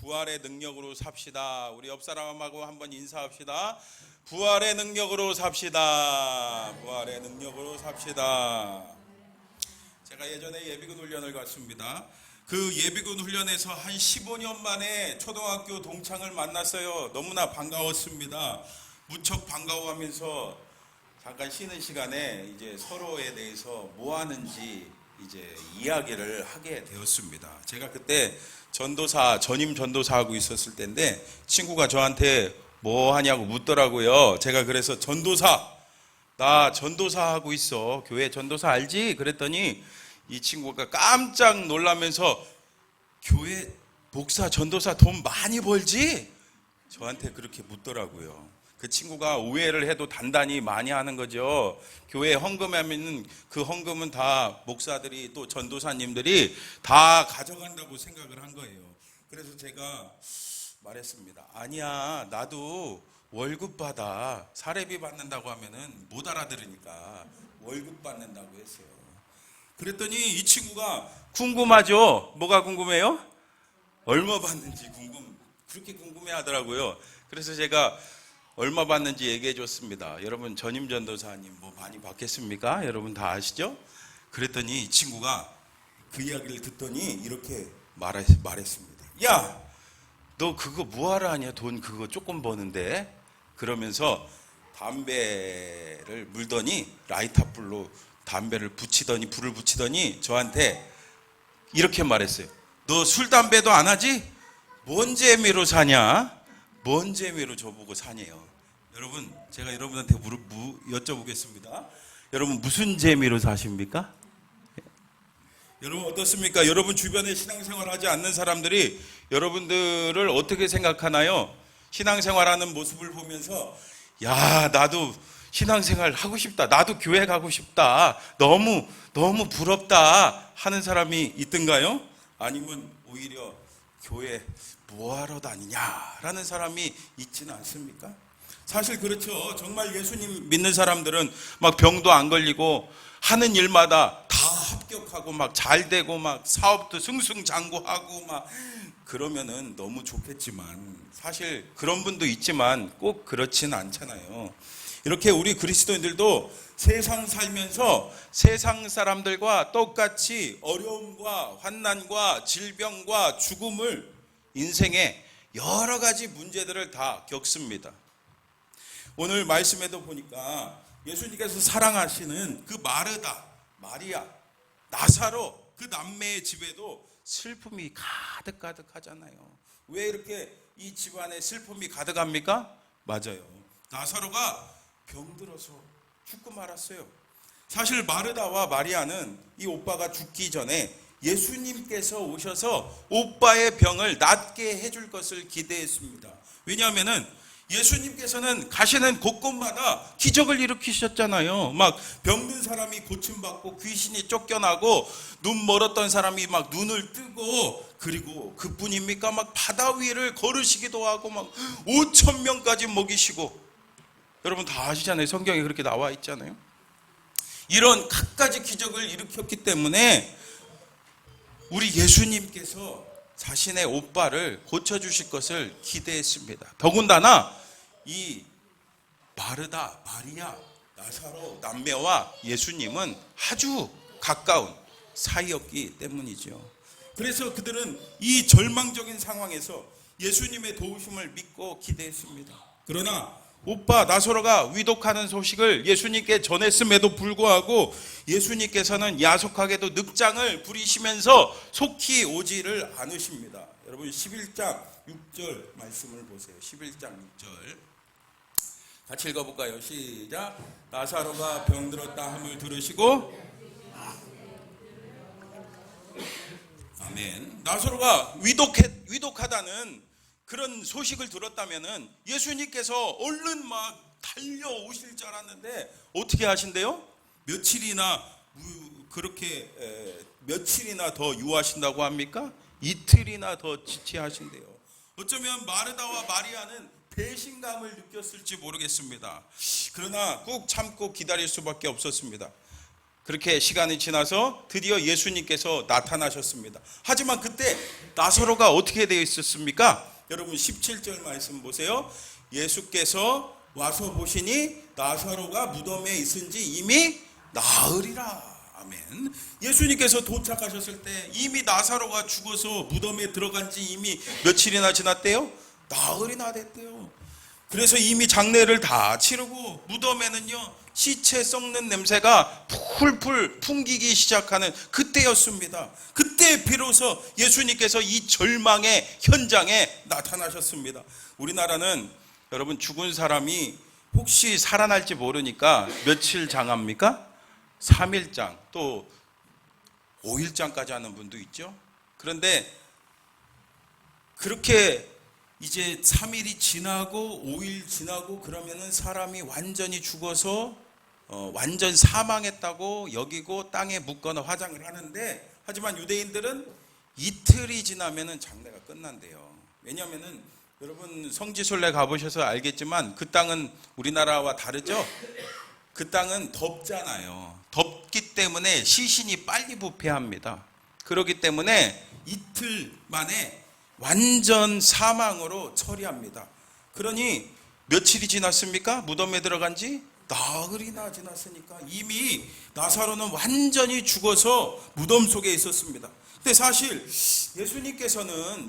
부활의 능력으로 삽시다. 우리 옆 사람하고 한번 인사합시다. 부활의 능력으로 삽시다. 부활의 능력으로 삽시다. 제가 예전에 예비군 훈련을 갔습니다. 그 예비군 훈련에서 한 15년 만에 초등학교 동창을 만났어요. 너무나 반가웠습니다. 무척 반가워하면서 잠깐 쉬는 시간에 이제 서로에 대해서 뭐 하는지 이제 이야기를 하게 되었습니다. 제가 그때 전임 전도사 하고 있었을 때인데 친구가 저한테 뭐 하냐고 묻더라고요. 제가 그래서 나 전도사 하고 있어. 교회 전도사 알지? 그랬더니 이 친구가 깜짝 놀라면서 교회 목사 전도사 돈 많이 벌지? 저한테 그렇게 묻더라고요. 그 친구가 오해를 해도 단단히 많이 하는 거죠. 교회 헌금하면 그 헌금은 다 목사들이 또 전도사님들이 다 가져간다고 생각을 한 거예요. 그래서 제가 말했습니다. 아니야, 나도 월급 받아. 사례비 받는다고 하면은 못 알아들으니까 월급 받는다고 했어요. 그랬더니 이 친구가 궁금하죠? 뭐가 궁금해요? 얼마 받는지 그렇게 궁금해 하더라고요. 그래서 제가 얼마 받는지 얘기해 줬습니다. 여러분 전임 전도사님 뭐 많이 받겠습니까? 여러분 다 아시죠? 그랬더니 이 친구가 그 이야기를 듣더니 이렇게 말했습니다. 야, 너 그거 뭐하러 하냐? 돈 그거 조금 버는데. 그러면서 담배를 물더니 라이터불로 담배를 불을 붙이더니 저한테 이렇게 말했어요. 너 술 담배도 안 하지? 뭔 재미로 사냐? 뭔 재미로 저보고 사냐요? 여러분, 제가 여러분한테 여쭤보겠습니다. 여러분 무슨 재미로 사십니까? 여러분 어떻습니까? 여러분 주변에 신앙생활 하지 않는 사람들이 여러분들을 어떻게 생각하나요? 신앙생활하는 모습을 보면서 야, 나도 신앙생활 하고 싶다. 나도 교회 가고 싶다. 너무 부럽다 하는 사람이 있던가요? 아니면 오히려 교회 뭐하러 다니냐라는 사람이 있지는 않습니까? 사실 그렇죠. 정말 예수님 믿는 사람들은 막 병도 안 걸리고 하는 일마다 다 합격하고 막 잘 되고 막 사업도 승승장구하고 막 그러면은 너무 좋겠지만 사실 그런 분도 있지만 꼭 그렇지는 않잖아요. 이렇게 우리 그리스도인들도 세상 살면서 세상 사람들과 똑같이 어려움과 환난과 질병과 죽음을 인생의 여러 가지 문제들을 다 겪습니다. 오늘 말씀에도 보니까 예수님께서 사랑하시는 그 마르다, 마리아, 나사로 그 남매의 집에도 슬픔이 가득하잖아요. 왜 이렇게 이 집안에 슬픔이 가득합니까? 맞아요. 나사로가 병들어서 죽고 말았어요. 사실 마르다와 마리아는 이 오빠가 죽기 전에 예수님께서 오셔서 오빠의 병을 낫게 해줄 것을 기대했습니다. 왜냐하면은 예수님께서는 가시는 곳곳마다 기적을 일으키셨잖아요. 막 병든 사람이 고침받고 귀신이 쫓겨나고 눈 멀었던 사람이 막 눈을 뜨고 그리고 그뿐입니까? 막 바다 위를 걸으시기도 하고 막 5,000명까지 먹이시고 여러분 다 아시잖아요. 성경에 그렇게 나와 있잖아요. 이런 갖가지 기적을 일으켰기 때문에 우리 예수님께서 자신의 오빠를 고쳐주실 것을 기대했습니다. 더군다나 이 마르다, 마리아, 나사로 남매와 예수님은 아주 가까운 사이였기 때문이죠. 그래서 그들은 이 절망적인 상황에서 예수님의 도우심을 믿고 기대했습니다. 그러나 오빠 나사로가 위독하는 소식을 예수님께 전했음에도 불구하고 예수님께서는 야속하게도 늑장을 부리시면서 속히 오지를 않으십니다. 여러분 11장 6절 말씀을 보세요. 11장 6절 같이 읽어볼까요? 시작. 나사로가 병들었다 함을 들으시고 아멘. 나사로가 위독하다는 그런 소식을 들었다면은 예수님께서 얼른 막 달려오실 줄 알았는데 어떻게 하신대요? 며칠이나 더 유하신다고 합니까? 이틀이나 더 지체하신대요. 어쩌면 마르다와 마리아는 배신감을 느꼈을지 모르겠습니다. 그러나 꾹 참고 기다릴 수밖에 없었습니다. 그렇게 시간이 지나서 드디어 예수님께서 나타나셨습니다. 하지만 그때 나사로가 어떻게 되어 있었습니까? 여러분 17절 말씀 보세요. 예수께서 와서 보시니 나사로가 무덤에 있은지 이미 나으리라. 아멘. 예수님께서 도착하셨을 때 이미 나사로가 죽어서 무덤에 들어간 지 이미 며칠이나 지났대요? 나흘이나 됐대요. 그래서 이미 장례를 다 치르고 무덤에는요 시체 썩는 냄새가 풀풀 풍기기 시작하는 그때였습니다. 그때 비로소 예수님께서 이 절망의 현장에 나타나셨습니다. 우리나라는 여러분 죽은 사람이 혹시 살아날지 모르니까 며칠 장합니까? 3일장 또 5일장까지 하는 분도 있죠. 그런데 그렇게 이제 3일이 지나고 5일 지나고 그러면은 사람이 완전히 죽어서 완전 사망했다고 여기고 땅에 묻거나 화장을 하는데, 하지만 유대인들은 이틀이 지나면은 장례가 끝난대요. 왜냐하면은 여러분 성지순례 가보셔서 알겠지만 그 땅은 우리나라와 다르죠. 그 땅은 덥잖아요. 덥기 때문에 시신이 빨리 부패합니다. 그렇기 때문에 이틀 만에 완전 사망으로 처리합니다. 그러니 며칠이 지났습니까? 무덤에 들어간 지 나흘이나 지났으니까 이미 나사로는 완전히 죽어서 무덤 속에 있었습니다. 근데 사실 예수님께서는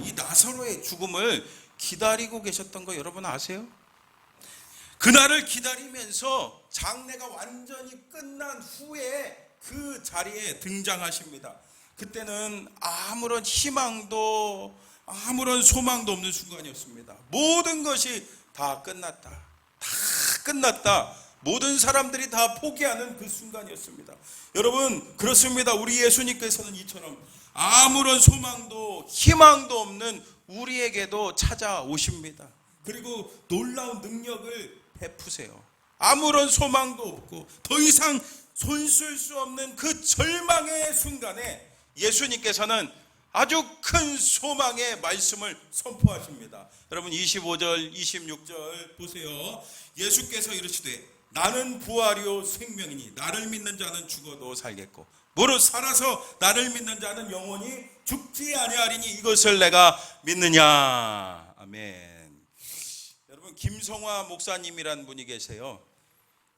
이 나사로의 죽음을 기다리고 계셨던 거 여러분 아세요? 그날을 기다리면서 장례가 완전히 끝난 후에 그 자리에 등장하십니다. 그때는 아무런 희망도 아무런 소망도 없는 순간이었습니다. 모든 것이 다 끝났다. 다 끝났다. 모든 사람들이 다 포기하는 그 순간이었습니다. 여러분 그렇습니다. 우리 예수님께서는 이처럼 아무런 소망도 희망도 없는 우리에게도 찾아오십니다. 그리고 놀라운 능력을 베푸세요. 아무런 소망도 없고 더 이상 손쓸 수 없는 그 절망의 순간에 예수님께서는 아주 큰 소망의 말씀을 선포하십니다. 여러분 25절 26절 보세요. 예수께서 이르시되 나는 부활이요 생명이니 나를 믿는 자는 죽어도 살겠고 무릇 살아서 나를 믿는 자는 영원히 죽지 아니하리니 이것을 내가 믿느냐. 아멘. 여러분 김성화 목사님이란 분이 계세요.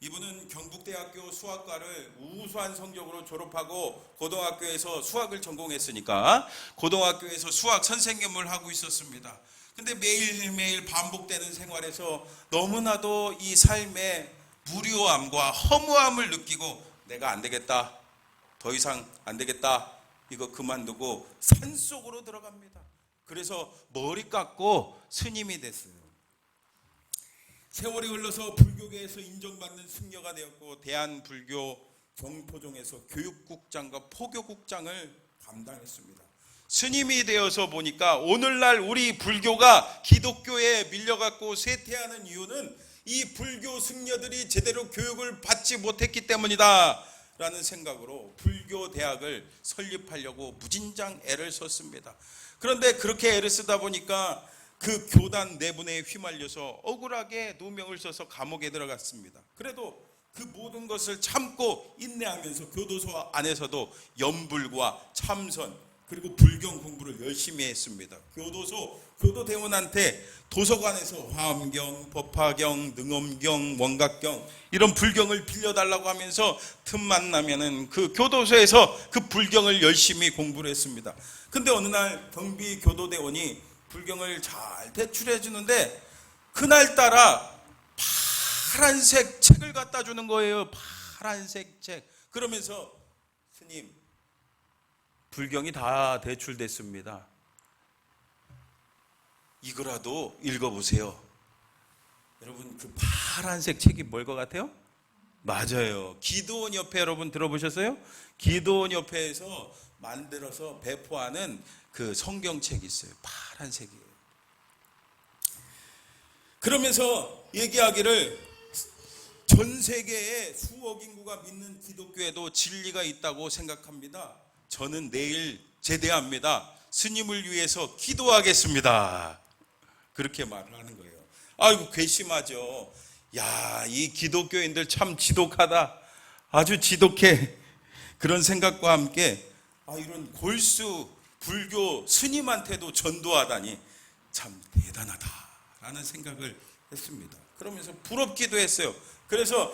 이분은 경북대학교 수학과를 우수한 성적으로 졸업하고 고등학교에서 수학을 전공했으니까 고등학교에서 수학 선생님을 하고 있었습니다. 근데 매일매일 반복되는 생활에서 너무나도 이 삶의 무료함과 허무함을 느끼고 내가 안 되겠다, 더 이상 안 되겠다, 이거 그만두고 산속으로 들어갑니다. 그래서 머리 깎고 스님이 됐어요. 세월이 흘러서 불교계에서 인정받는 승려가 되었고 대한불교 경포종에서 교육국장과 포교국장을 감당했습니다. 스님이 되어서 보니까 오늘날 우리 불교가 기독교에 밀려갖고 쇠퇴하는 이유는 이 불교 승려들이 제대로 교육을 받지 못했기 때문이다 라는 생각으로 불교 대학을 설립하려고 무진장 애를 썼습니다. 그런데 그렇게 애를 쓰다 보니까 그 교단 내분에 휘말려서 억울하게 누명을 써서 감옥에 들어갔습니다. 그래도 그 모든 것을 참고 인내하면서 교도소 안에서도 연불과 참선 그리고 불경 공부를 열심히 했습니다. 교도대원한테 도서관에서 화엄경, 법화경, 능엄경, 원각경 이런 불경을 빌려달라고 하면서 틈만 나면은 그 교도소에서 그 불경을 열심히 공부를 했습니다. 근데 어느 날 경비 교도대원이 불경을 잘 대출해 주는데 그날따라 파란색 책을 갖다 주는 거예요. 파란색 책. 그러면서 스님 불경이 다 대출됐습니다. 이거라도 읽어보세요. 여러분 그 파란색 책이 뭘 것 같아요? 맞아요. 기도원 협회 여러분 들어보셨어요? 기도원 협회에서 만들어서 배포하는 그 성경책이 있어요. 파란색이에요. 그러면서 얘기하기를 전 세계의 수억 인구가 믿는 기독교에도 진리가 있다고 생각합니다. 저는 내일 제대합니다. 스님을 위해서 기도하겠습니다. 그렇게 말을 하는 거예요. 아이고 괘씸하죠. 야, 이 기독교인들 참 지독하다. 아주 지독해. 그런 생각과 함께 이런 골수 불교 스님한테도 전도하다니 참 대단하다라는 생각을 했습니다. 그러면서 부럽기도 했어요. 그래서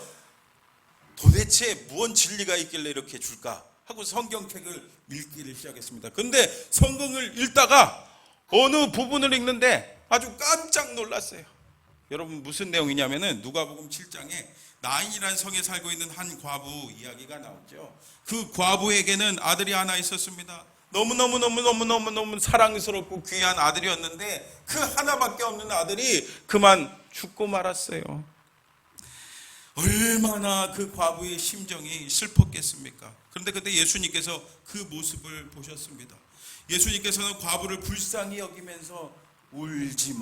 도대체 무슨 진리가 있길래 이렇게 줄까 하고 성경책을 읽기를 시작했습니다. 근데 성경을 읽다가 어느 부분을 읽는데 아주 깜짝 놀랐어요. 여러분, 무슨 내용이냐면은 누가복음 7장에 나인이라는 성에 살고 있는 한 과부 이야기가 나오죠. 그 과부에게는 아들이 하나 있었습니다. 너무너무 사랑스럽고 귀한 아들이었는데 그 하나밖에 없는 아들이 그만 죽고 말았어요. 얼마나 그 과부의 심정이 슬펐겠습니까? 그런데 그때 예수님께서 그 모습을 보셨습니다. 예수님께서는 과부를 불쌍히 여기면서 울지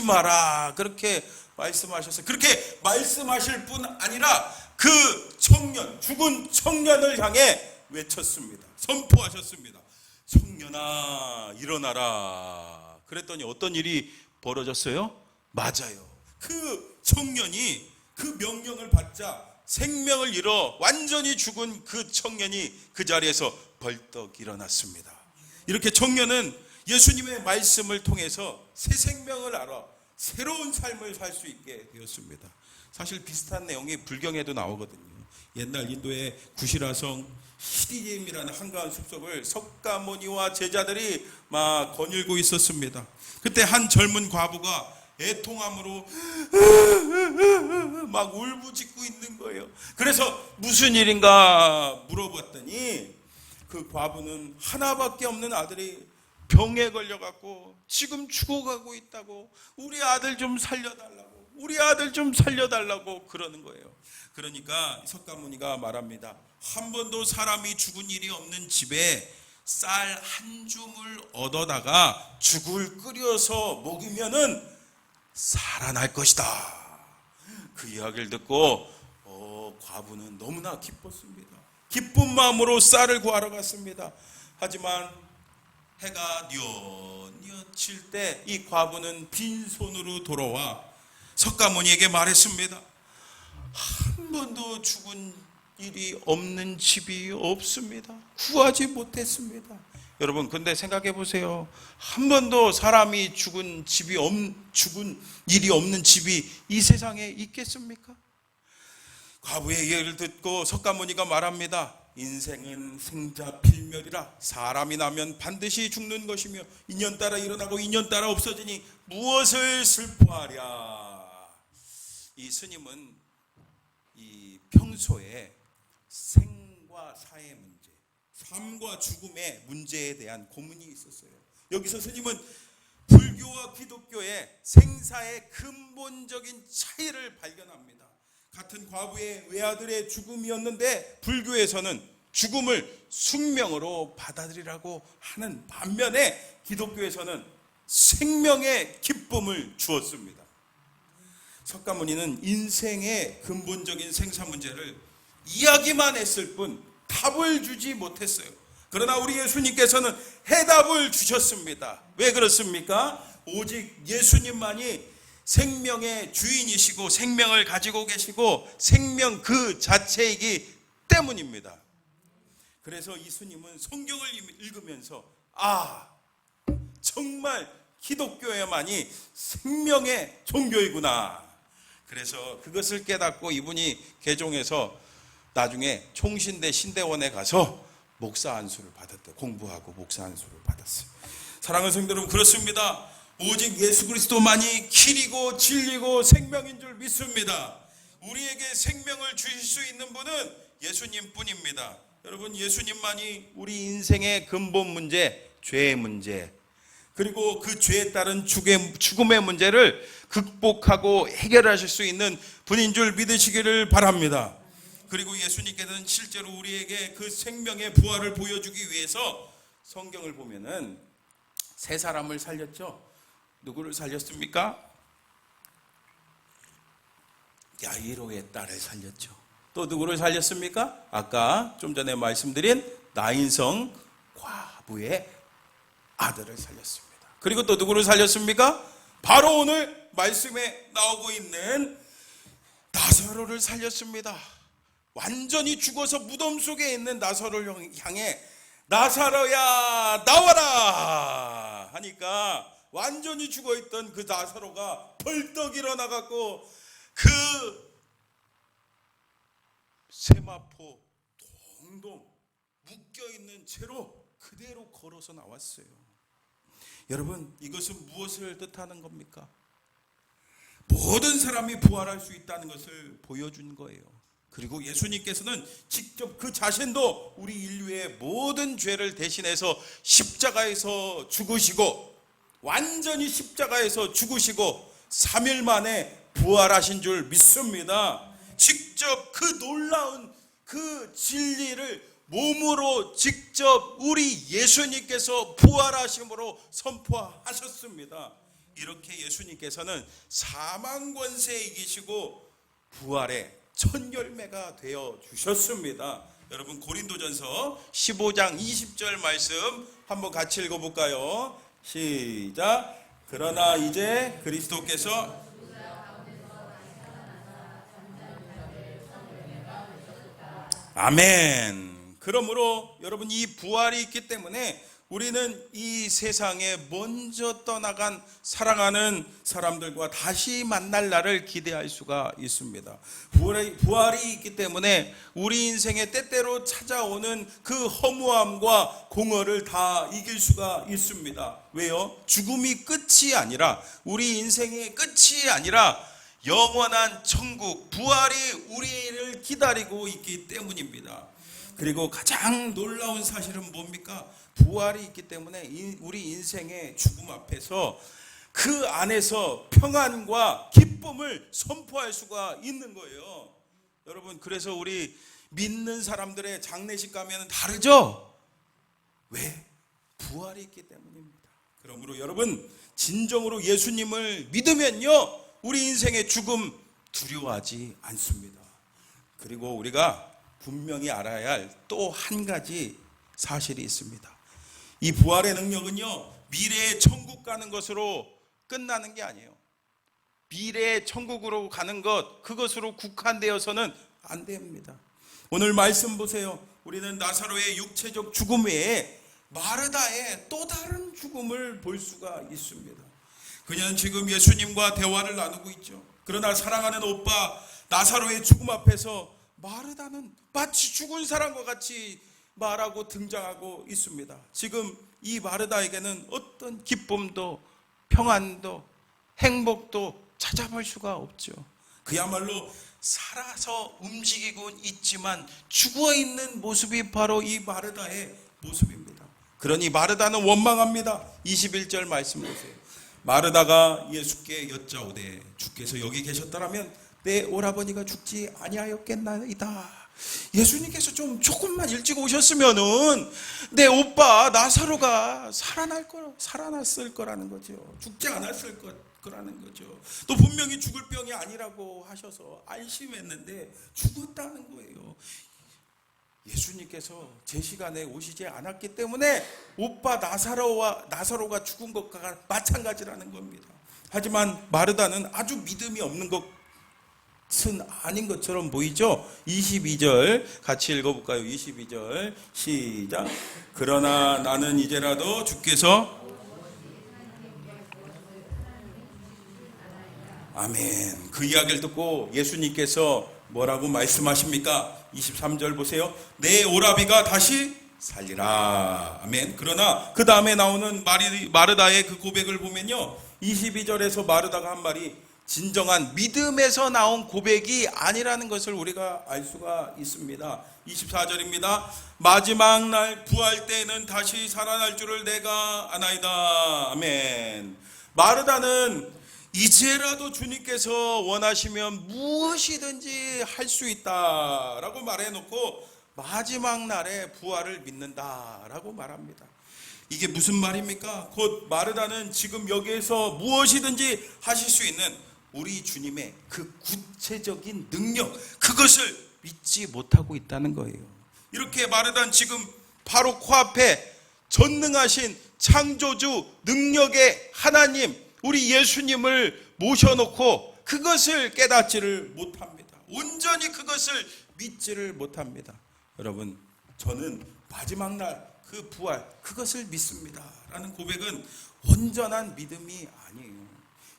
마라 그렇게 말씀하셨어요. 그렇게 말씀하실 뿐 아니라 그 청년, 죽은 청년을 향해 외쳤습니다. 선포하셨습니다. 청년아 일어나라. 그랬더니 어떤 일이 벌어졌어요? 맞아요. 그 청년이 그 명령을 받자 생명을 잃어 완전히 죽은 그 청년이 그 자리에서 벌떡 일어났습니다. 이렇게 청년은 예수님의 말씀을 통해서 새 생명을 알아 새로운 삶을 살 수 있게 되었습니다. 사실 비슷한 내용이 불경에도 나오거든요. 옛날 인도의 구시라성 히디림이라는 한가한 숲속을 석가모니와 제자들이 막 거닐고 있었습니다. 그때 한 젊은 과부가 애통함으로 막 울부짖고 있는 거예요. 그래서 무슨 일인가 물어봤더니 그 과부는 하나밖에 없는 아들이 병에 걸려갖고 지금 죽어가고 있다고, 우리 아들 좀 살려달라고 그러는 거예요. 그러니까 석가모니가 말합니다. 한 번도 사람이 죽은 일이 없는 집에 쌀 한 줌을 얻어다가 죽을 끓여서 먹이면은 살아날 것이다. 그 이야기를 듣고 과부는 너무나 기뻤습니다. 기쁜 마음으로 쌀을 구하러 갔습니다. 하지만 해가 뉘엿칠 때 이 과부는 빈손으로 돌아와 석가모니에게 말했습니다. 한 번도 죽은 일이 없는 집이 없습니다. 구하지 못했습니다. 여러분, 근데 생각해 보세요. 한 번도 사람이 죽은 일이 없는 집이 이 세상에 있겠습니까? 과부의 얘기를 듣고 석가모니가 말합니다. 인생은 생자필멸이라 사람이 나면 반드시 죽는 것이며 인연따라 일어나고 인연따라 없어지니 무엇을 슬퍼하랴. 이 스님은 이 평소에 생과 사의 문제, 삶과 죽음의 문제에 대한 고민이 있었어요. 여기서 스님은 불교와 기독교의 생사의 근본적인 차이를 발견합니다. 같은 과부의 외아들의 죽음이었는데 불교에서는 죽음을 숙명으로 받아들이라고 하는 반면에 기독교에서는 생명의 기쁨을 주었습니다. 석가모니는 인생의 근본적인 생사 문제를 이야기만 했을 뿐 답을 주지 못했어요. 그러나 우리 예수님께서는 해답을 주셨습니다. 왜 그렇습니까? 오직 예수님만이 생명의 주인이시고 생명을 가지고 계시고 생명 그 자체이기 때문입니다. 그래서 이 스님은 성경을 읽으면서 정말 기독교에만이 생명의 종교이구나. 그래서 그것을 깨닫고 이분이 개종해서 나중에 총신대 신대원에 가서 목사 안수를 받았대요. 공부하고 목사 안수를 받았어요. 사랑하는 성도 여러분, 그렇습니다. 오직 예수 그리스도만이 길이고 진리고 생명인 줄 믿습니다. 우리에게 생명을 주실 수 있는 분은 예수님 뿐입니다. 여러분, 예수님만이 우리 인생의 근본 문제, 죄의 문제, 그리고 그 죄에 따른 죽음의 문제를 극복하고 해결하실 수 있는 분인 줄 믿으시기를 바랍니다. 그리고 예수님께서는 실제로 우리에게 그 생명의 부활을 보여주기 위해서 성경을 보면은 세 사람을 살렸죠. 누구를 살렸습니까? 야이로의 딸을 살렸죠. 또 누구를 살렸습니까? 아까 좀 전에 말씀드린 나인성 과부의 아들을 살렸습니다. 그리고 또 누구를 살렸습니까? 바로 오늘 말씀에 나오고 있는 나사로를 살렸습니다. 완전히 죽어서 무덤 속에 있는 나사로를 향해 나사로야 나와라 하니까 완전히 죽어있던 그 나사로가 벌떡 일어나갖고 그 세마포 동동 묶여있는 채로 그대로 걸어서 나왔어요. 여러분, 이것은 무엇을 뜻하는 겁니까? 모든 사람이 부활할 수 있다는 것을 보여준 거예요. 그리고 예수님께서는 직접 그 자신도 우리 인류의 모든 죄를 대신해서 십자가에서 죽으시고 완전히 십자가에서 죽으시고 3일 만에 부활하신 줄 믿습니다. 직접 그 놀라운 그 진리를 몸으로 직접 우리 예수님께서 부활하심으로 선포하셨습니다. 이렇게 예수님께서는 사망 권세에 이기시고 부활의 첫 열매가 되어 주셨습니다. 여러분, 고린도전서 15장 20절 말씀 한번 같이 읽어볼까요? 시작. 그러나 이제 그리스도께서 아멘. 그러므로 여러분, 이 부활이 있기 때문에 우리는 이 세상에 먼저 떠나간 사랑하는 사람들과 다시 만날 날을 기대할 수가 있습니다. 부활이 있기 때문에 우리 인생에 때때로 찾아오는 그 허무함과 공허를 다 이길 수가 있습니다. 왜요? 죽음이 끝이 아니라, 우리 인생의 끝이 아니라 영원한 천국, 부활이 우리를 기다리고 있기 때문입니다. 그리고 가장 놀라운 사실은 뭡니까? 부활이 있기 때문에 우리 인생의 죽음 앞에서 그 안에서 평안과 기쁨을 선포할 수가 있는 거예요. 여러분, 그래서 우리 믿는 사람들의 장례식 가면 다르죠? 왜? 부활이 있기 때문입니다. 그러므로 여러분, 진정으로 예수님을 믿으면요, 우리 인생의 죽음 두려워하지 않습니다. 그리고 우리가 분명히 알아야 할 또 한 가지 사실이 있습니다. 이 부활의 능력은요, 미래의 천국 가는 것으로 끝나는 게 아니에요. 미래의 천국으로 가는 것, 그것으로 국한되어서는 안 됩니다. 오늘 말씀 보세요. 우리는 나사로의 육체적 죽음 외에 마르다의 또 다른 죽음을 볼 수가 있습니다. 그녀는 지금 예수님과 대화를 나누고 있죠. 그러나 사랑하는 오빠 나사로의 죽음 앞에서 마르다는 마치 죽은 사람과 같이 말하고 등장하고 있습니다. 지금 이 마르다에게는 어떤 기쁨도 평안도 행복도 찾아볼 수가 없죠. 그야말로 살아서 움직이고 있지만 죽어있는 모습이 바로 이 마르다의 모습입니다. 그러니 마르다는 원망합니다. 21절 말씀 보세요. 마르다가 예수께 여짜오되 주께서 여기 계셨더라면 내 오라버니가 죽지 아니하였겠나이다. 예수님께서 조금만 일찍 오셨으면은 내 오빠 나사로가 살아났을 거라는 거죠. 죽지 않았을 거라는 거죠. 또 분명히 죽을 병이 아니라고 하셔서 안심했는데 죽었다는 거예요. 예수님께서 제 시간에 오시지 않았기 때문에 오빠 나사로가 죽은 것과 마찬가지라는 겁니다. 하지만 마르다는 아주 믿음이 없는 것은 아닌 것처럼 보이죠? 22절 같이 읽어볼까요? 22절 시작. 그러나 나는 이제라도 주께서 아멘. 그 이야기를 듣고 예수님께서 뭐라고 말씀하십니까? 23절 보세요. 내 오라비가 다시 살리라. 아멘. 그러나 그 다음에 나오는 마르다의 그 고백을 보면요, 22절에서 마르다가 한 말이 진정한 믿음에서 나온 고백이 아니라는 것을 우리가 알 수가 있습니다. 24절입니다. 마지막 날 부활 때에는 다시 살아날 줄을 내가 아나이다. 아멘. 마르다는 이제라도 주님께서 원하시면 무엇이든지 할 수 있다라고 말해놓고 마지막 날에 부활을 믿는다라고 말합니다. 이게 무슨 말입니까? 곧 마르다는 지금 여기에서 무엇이든지 하실 수 있는 우리 주님의 그 구체적인 능력, 그것을 믿지 못하고 있다는 거예요. 이렇게 마르다는 지금 바로 코앞에 전능하신 창조주 능력의 하나님, 우리 예수님을 모셔놓고 그것을 깨닫지를 못합니다. 온전히 그것을 믿지를 못합니다. 여러분, 저는 마지막 날 그 부활, 그것을 믿습니다 라는 고백은 온전한 믿음이 아니에요.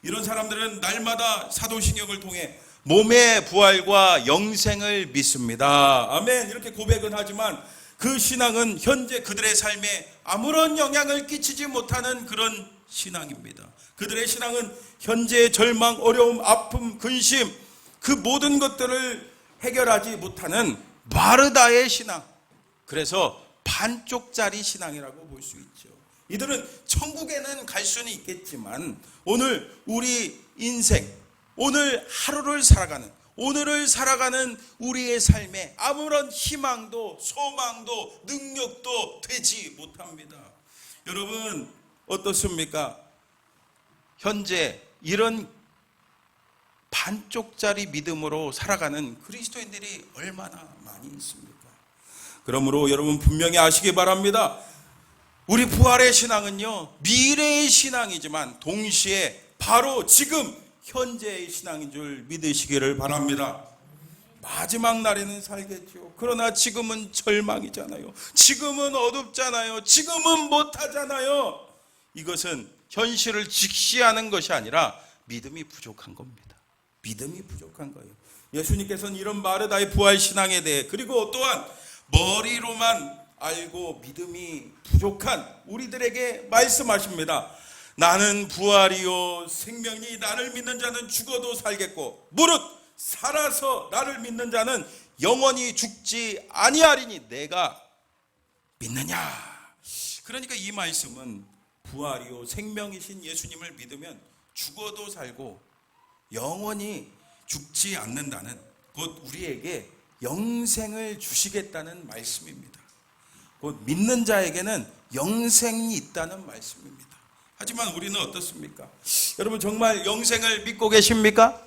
이런 사람들은 날마다 사도신경을 통해 몸의 부활과 영생을 믿습니다. 아멘. 이렇게 고백은 하지만 그 신앙은 현재 그들의 삶에 아무런 영향을 끼치지 못하는 그런 신앙입니다. 그들의 신앙은 현재의 절망, 어려움, 아픔, 근심, 그 모든 것들을 해결하지 못하는 마르다의 신앙. 그래서 반쪽짜리 신앙이라고 볼 수 있죠. 이들은 천국에는 갈 수는 있겠지만 오늘 우리 인생, 오늘 하루를 살아가는, 오늘을 살아가는 우리의 삶에 아무런 희망도 소망도 능력도 되지 못합니다. 여러분 어떻습니까? 현재 이런 반쪽짜리 믿음으로 살아가는 그리스도인들이 얼마나 많이 있습니까? 그러므로 여러분 분명히 아시기 바랍니다. 우리 부활의 신앙은요, 미래의 신앙이지만 동시에 바로 지금 현재의 신앙인 줄 믿으시기를 바랍니다. 마지막 날에는 살겠죠. 그러나 지금은 절망이잖아요. 지금은 어둡잖아요. 지금은 못하잖아요. 이것은 현실을 직시하는 것이 아니라 믿음이 부족한 겁니다. 믿음이 부족한 거예요. 예수님께서는 이런 마르다의 부활 신앙에 대해, 그리고 또한 머리로만 알고 믿음이 부족한 우리들에게 말씀하십니다. 나는 부활이요 생명이, 나를 믿는 자는 죽어도 살겠고 무릇 살아서 나를 믿는 자는 영원히 죽지 아니하리니 내가 믿느냐. 그러니까 이 말씀은 부활이요 생명이신 예수님을 믿으면 죽어도 살고 영원히 죽지 않는다는, 곧 우리에게 영생을 주시겠다는 말씀입니다. 곧 믿는 자에게는 영생이 있다는 말씀입니다. 하지만 우리는 어떻습니까? 여러분 정말 영생을 믿고 계십니까?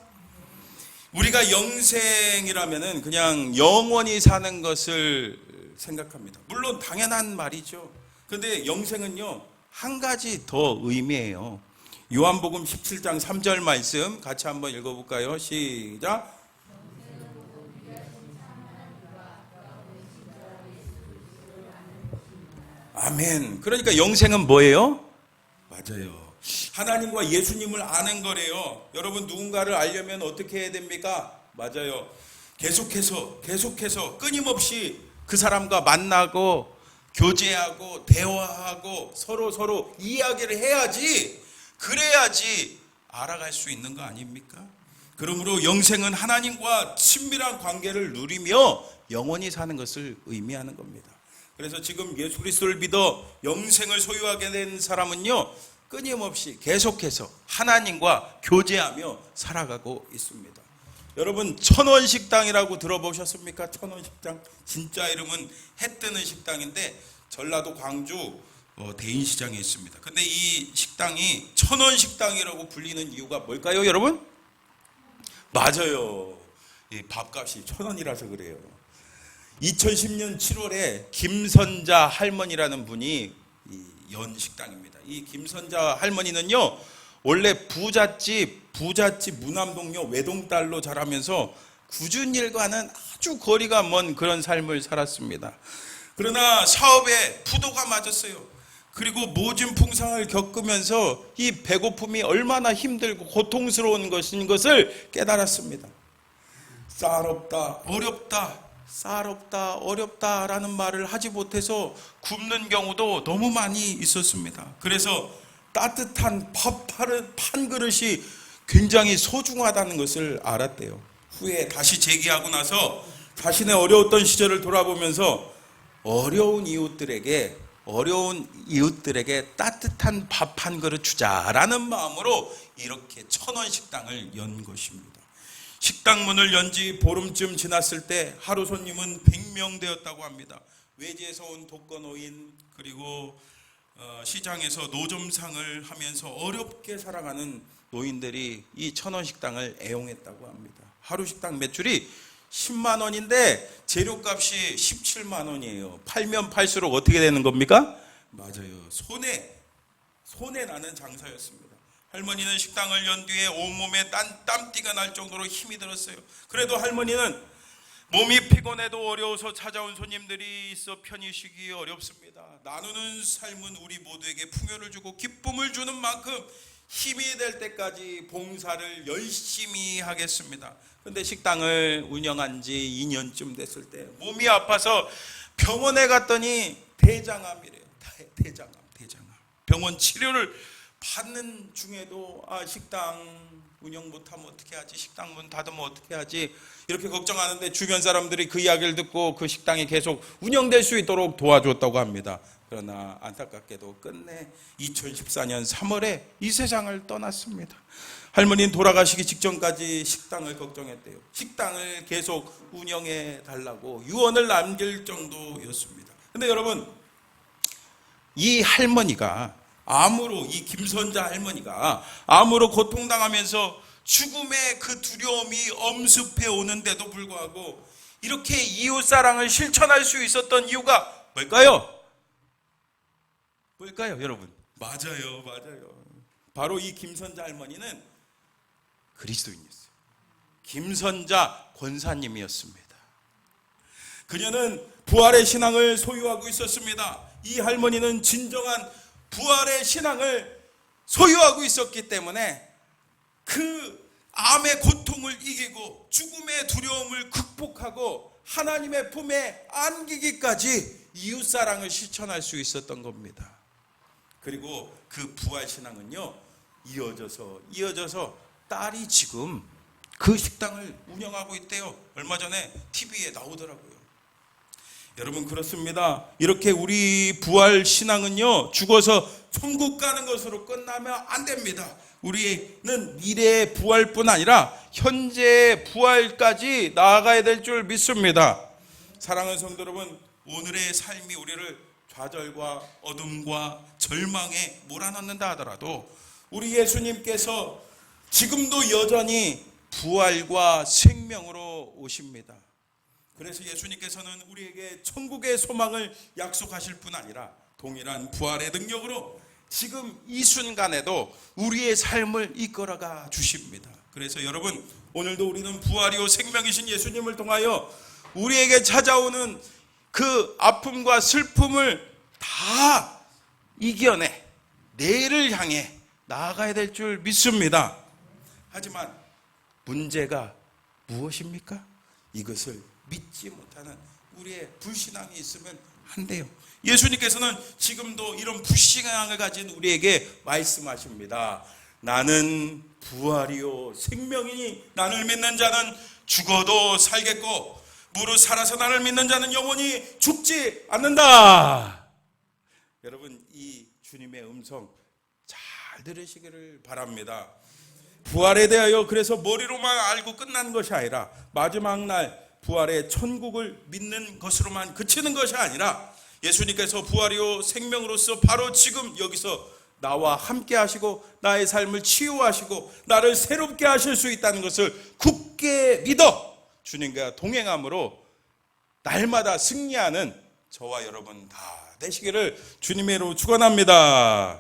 우리가 영생이라면은 그냥 영원히 사는 것을 생각합니다. 물론 당연한 말이죠. 그런데 영생은요 한 가지 더 의미해요. 요한복음 17장 3절 말씀 같이 한번 읽어볼까요? 시작. 아멘. 그러니까 영생은 뭐예요? 맞아요. 하나님과 예수님을 아는 거래요. 여러분 누군가를 알려면 어떻게 해야 됩니까? 맞아요. 계속해서 끊임없이 그 사람과 만나고 교제하고 대화하고 서로 이야기를 해야지, 그래야지 알아갈 수 있는 거 아닙니까? 그러므로 영생은 하나님과 친밀한 관계를 누리며 영원히 사는 것을 의미하는 겁니다. 그래서 지금 예수 그리스도를 믿어 영생을 소유하게 된 사람은요 끊임없이 계속해서 하나님과 교제하며 살아가고 있습니다. 여러분 천원식당이라고 들어보셨습니까? 천원식당, 진짜 이름은 해뜨는 식당인데 전라도 광주 대인시장에 있습니다. 근데 이 식당이 천원식당이라고 불리는 이유가 뭘까요, 여러분? 맞아요. 이 밥값이 1,000원이라서 그래요. 2010년 7월에 김선자 할머니라는 분이 연 식당입니다. 이 김선자 할머니는요 원래 부잣집 무남동료 외동딸로 자라면서 굳은 일과는 아주 거리가 먼 그런 삶을 살았습니다. 그러나 사업에 부도가 맞았어요. 그리고 모진풍상을 겪으면서 이 배고픔이 얼마나 힘들고 고통스러운 것인 것을 깨달았습니다. 쌀없다 어렵다라는 말을 하지 못해서 굶는 경우도 너무 많이 있었습니다. 그래서 따뜻한 밥 한 그릇이 굉장히 소중하다는 것을 알았대요. 후에 다시 재기하고 나서 자신의 어려웠던 시절을 돌아보면서 어려운 이웃들에게 따뜻한 밥 한 그릇 주자라는 마음으로 이렇게 천원 식당을 연 것입니다. 식당 문을 연 지 보름쯤 지났을 때 하루 손님은 100명 되었다고 합니다. 외지에서 온 독거노인, 그리고 시장에서 노점상을 하면서 어렵게 살아가는 노인들이 이 천원 식당을 애용했다고 합니다. 하루 식당 매출이 10만 원인데 재료값이 17만 원이에요. 팔면 팔수록 어떻게 되는 겁니까? 맞아요. 손에 나는 장사였습니다. 할머니는 식당을 연 뒤에 온몸에 땀띠가 날 정도로 힘이 들었어요. 그래도 할머니는 몸이 피곤해도 어려워서 찾아온 손님들이 있어 편히 쉬기 어렵습니다. 나누는 삶은 우리 모두에게 풍요를 주고 기쁨을 주는 만큼 힘이 될 때까지 봉사를 열심히 하겠습니다. 그런데 식당을 운영한 지 2년쯤 됐을 때 몸이 아파서 병원에 갔더니 대장암이래요. 대장암. 병원 치료를 받는 중에도 식당 운영 못하면 어떻게 하지? 식당 문 닫으면 어떻게 하지? 이렇게 걱정하는데 주변 사람들이 그 이야기를 듣고 그 식당이 계속 운영될 수 있도록 도와줬다고 합니다. 그러나 안타깝게도 끝내 2014년 3월에 이 세상을 떠났습니다. 할머니는 돌아가시기 직전까지 식당을 걱정했대요. 식당을 계속 운영해 달라고 유언을 남길 정도였습니다. 근데 여러분, 이 할머니가 이 김선자 할머니가 암으로 고통당하면서 죽음의 그 두려움이 엄습해 오는데도 불구하고 이렇게 이웃사랑을 실천할 수 있었던 이유가 뭘까요? 여러분? 맞아요. 바로 이 김선자 할머니는 그리스도인이었어요. 김선자 권사님이었습니다. 그녀는 부활의 신앙을 소유하고 있었습니다. 이 할머니는 진정한 부활의 신앙을 소유하고 있었기 때문에 그 암의 고통을 이기고 죽음의 두려움을 극복하고 하나님의 품에 안기기까지 이웃사랑을 실천할 수 있었던 겁니다. 그리고 그 부활신앙은요 이어져서 딸이 지금 그 식당을 운영하고 있대요. 얼마 전에 TV에 나오더라고요. 여러분, 그렇습니다. 이렇게 우리 부활신앙은요 죽어서 천국 가는 것으로 끝나면 안 됩니다. 우리는 미래의 부활뿐 아니라 현재의 부활까지 나아가야 될 줄 믿습니다. 사랑하는 성도 여러분, 오늘의 삶이 우리를 좌절과 어둠과 절망에 몰아넣는다 하더라도 우리 예수님께서 지금도 여전히 부활과 생명으로 오십니다. 그래서 예수님께서는 우리에게 천국의 소망을 약속하실 뿐 아니라 동일한 부활의 능력으로 지금 이 순간에도 우리의 삶을 이끌어가 주십니다. 그래서 여러분, 오늘도 우리는 부활이요 생명이신 예수님을 통하여 우리에게 찾아오는 그 아픔과 슬픔을 다 이겨내 내일을 향해 나아가야 될 줄 믿습니다. 하지만 문제가 무엇입니까? 이것을 믿지 못하는 우리의 불신앙이 있으면 안 돼요. 예수님께서는 지금도 이런 불신앙을 가진 우리에게 말씀하십니다. 나는 부활이요 생명이니 나를 믿는 자는 죽어도 살겠고 무릇 살아서 나를 믿는 자는 영원히 죽지 않는다. 여러분, 이 주님의 음성 잘 들으시기를 바랍니다. 부활에 대하여 그래서 머리로만 알고 끝나는 것이 아니라 마지막 날 부활의 천국을 믿는 것으로만 그치는 것이 아니라 예수님께서 부활이요 생명으로서 바로 지금 여기서 나와 함께 하시고 나의 삶을 치유하시고 나를 새롭게 하실 수 있다는 것을 굳게 믿어 주님과 동행함으로 날마다 승리하는 저와 여러분 다 되시기를 주님의 이름으로 축원합니다.